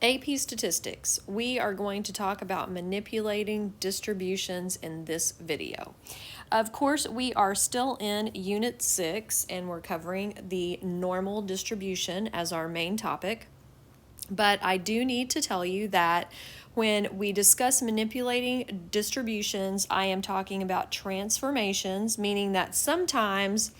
AP Statistics. We are going to talk about manipulating distributions in this video. Of course, we are still in Unit 6 and we're covering the normal distribution as our main topic. But I do need to tell you that when we discuss manipulating distributions, I am talking about transformations, meaning that sometimes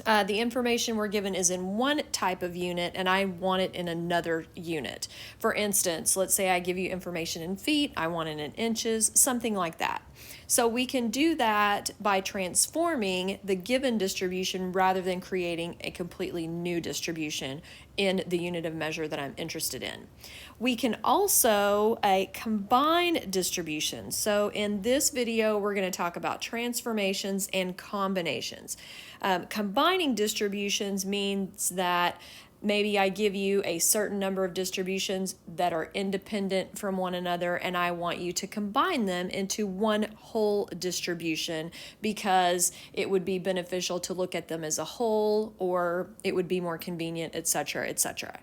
the information we're given is in one type of unit and I want it in another unit. For instance, let's say I give you information in feet, I want it in inches, something like that. So we can do that by transforming the given distribution rather than creating a completely new distribution in the unit of measure that I'm interested in. We can also combine distributions. So in this video, we're going to talk about transformations and combinations. Combining distributions means that maybe I give you a certain number of distributions that are independent from one another, and I want you to combine them into one whole distribution because it would be beneficial to look at them as a whole, or it would be more convenient, etc., etc.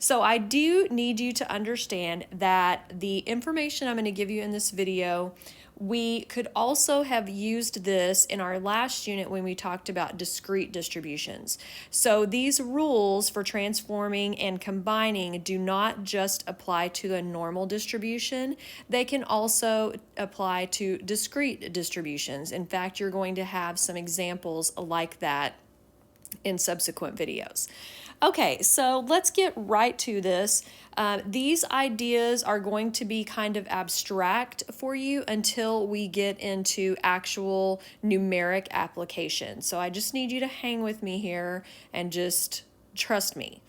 So I do need you to understand that the information I'm going to give you in this video, we could also have used this in our last unit when we talked about discrete distributions. So these rules for transforming and combining do not just apply to the normal distribution. They can also apply to discrete distributions. In fact, you're going to have some examples like that in subsequent videos. Okay, so let's get right to this. These ideas are going to be kind of abstract for you until we get into actual numeric application. So I just need you to hang with me here and just trust me.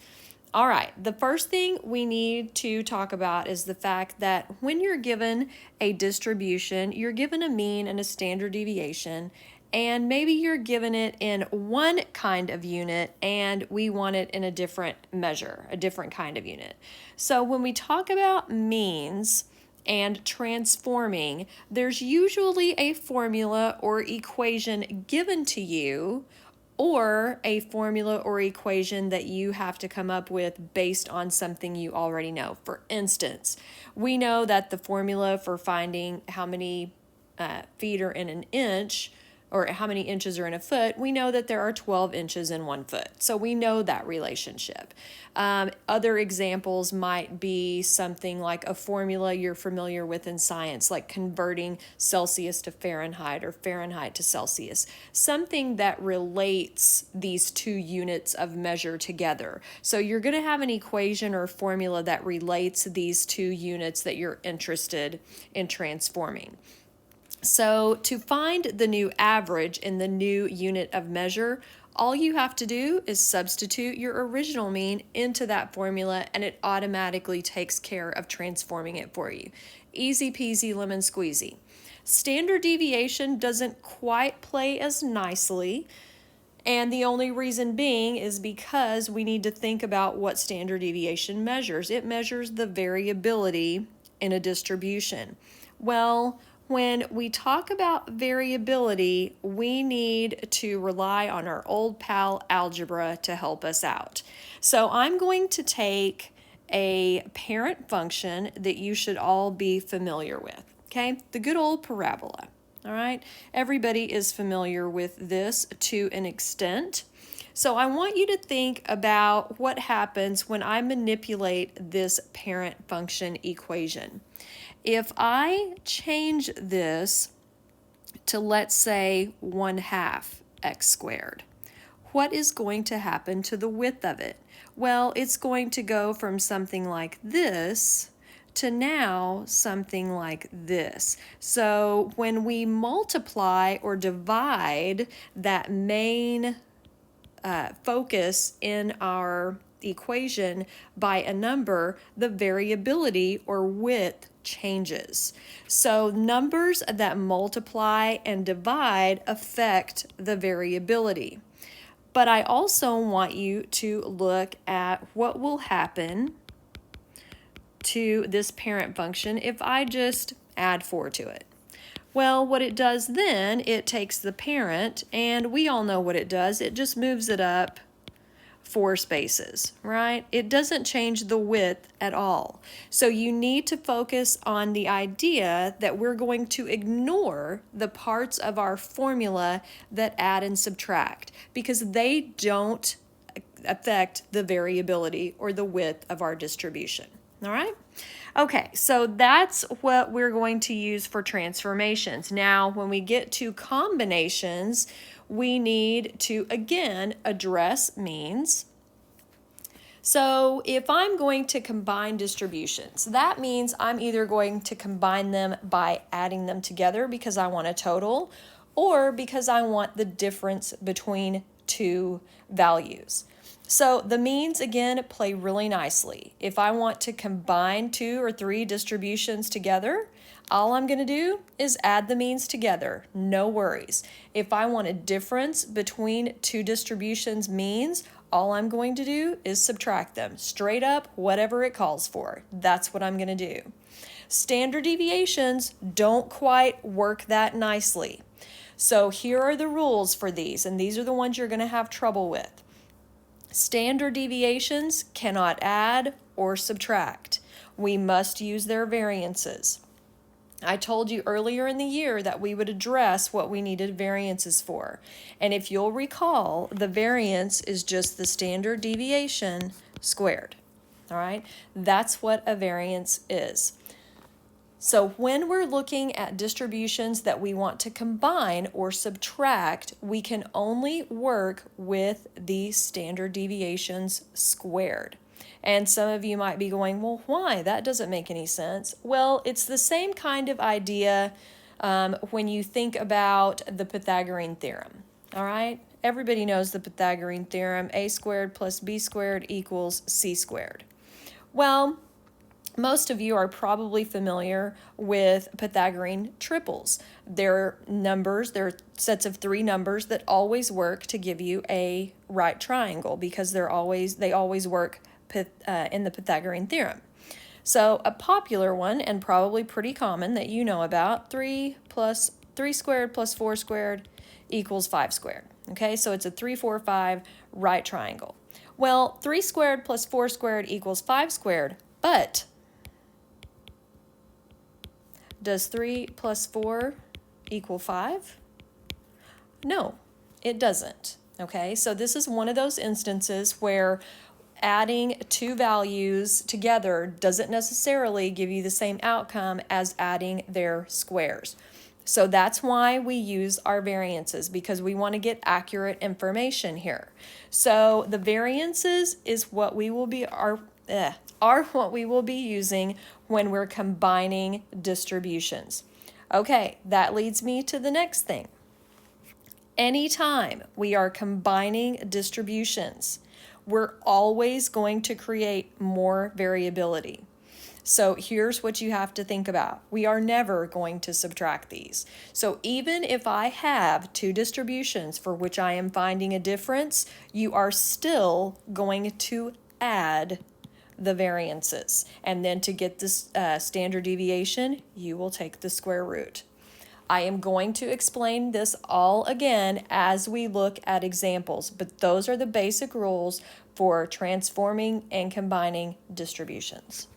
All right, the first thing we need to talk about is the fact that when you're given a distribution, you're given a mean and a standard deviation, and maybe you're given it in one kind of unit and we want it in a different measure, a different kind of unit. So when we talk about means and transforming, there's usually a formula or equation given to you, or a formula or equation that you have to come up with based on something you already know. For instance, we know that the formula for finding how many feet are in an inch, or how many inches are in a foot, we know that there are 12 inches in 1 foot. So we know that relationship. Other examples might be something like a formula you're familiar with in science, like converting Celsius to Fahrenheit or Fahrenheit to Celsius. Something that relates these two units of measure together. So you're going to have an equation or formula that relates these two units that you're interested in transforming. So to find the new average in the new unit of measure, all you have to do is substitute your original mean into that formula and it automatically takes care of transforming it for you. Easy peasy lemon squeezy. Standard deviation doesn't quite play as nicely, and the only reason being is because we need to think about what standard deviation measures. It measures the variability in a distribution. Well, when we talk about variability, we need to rely on our old pal algebra to help us out. So I'm going to take a parent function that you should all be familiar with, okay? The good old parabola, all right? Everybody is familiar with this to an extent. So I want you to think about what happens when I manipulate this parent function equation. If I change this to, let's say, 1/2 x squared, what is going to happen to the width of it? Well, it's going to go from something like this to now something like this. So when we multiply or divide that main focus in our equation by a number, the variability or width changes. So numbers that multiply and divide affect the variability. But I also want you to look at what will happen to this parent function if I just add 4 to it. Well, what it does then, it takes the parent, and we all know what it does. It just moves it up 4 spaces, right? It doesn't change the width at all. So you need to focus on the idea that we're going to ignore the parts of our formula that add and subtract because they don't affect the variability or the width of our distribution. All right? Okay, so that's what we're going to use for transformations. Now, when we get to combinations, we need to, again, address means. So if I'm going to combine distributions, that means I'm either going to combine them by adding them together because I want a total, or because I want the difference between two values. So the means, again, play really nicely. If I want to combine 2 or 3 distributions together, all I'm going to do is add the means together. No worries. If I want a difference between 2 distributions means, all I'm going to do is subtract them. Straight up, whatever it calls for. That's what I'm going to do. Standard deviations don't quite work that nicely. So here are the rules for these, and these are the ones you're going to have trouble with. Standard deviations cannot add or subtract. We must use their variances. I told you earlier in the year that we would address what we needed variances for. And if you'll recall, the variance is just the standard deviation squared. All right? That's what a variance is. So when we're looking at distributions that we want to combine or subtract, we can only work with the standard deviations squared. And some of you might be going, well, why? That doesn't make any sense. Well, it's the same kind of idea when you think about the Pythagorean theorem, all right? Everybody knows the Pythagorean theorem, a squared plus b squared equals c squared. Well, most of you are probably familiar with Pythagorean triples. They're numbers, they're sets of 3 numbers that always work to give you a right triangle because they always work in the Pythagorean theorem. So a popular one and probably pretty common that you know about, 3 squared plus 4 squared equals 5 squared. Okay, so it's a 3, 4, 5 right triangle. Well, 3 squared plus 4 squared equals 5 squared, but does 3 plus 4 equal 5? No, it doesn't. Okay, so this is one of those instances where adding 2 values together doesn't necessarily give you the same outcome as adding their squares. So that's why we use our variances, because we want to get accurate information here. So the variances is what we will be are what we will be using when we're combining distributions. Okay, that leads me to the next thing. Anytime we are combining distributions, we're always going to create more variability. So here's what you have to think about. We are never going to subtract these. So even if I have 2 distributions for which I am finding a difference, you are still going to add the variances. And then to get this standard deviation, you will take the square root. I am going to explain this all again as we look at examples, but those are the basic rules for transforming and combining distributions.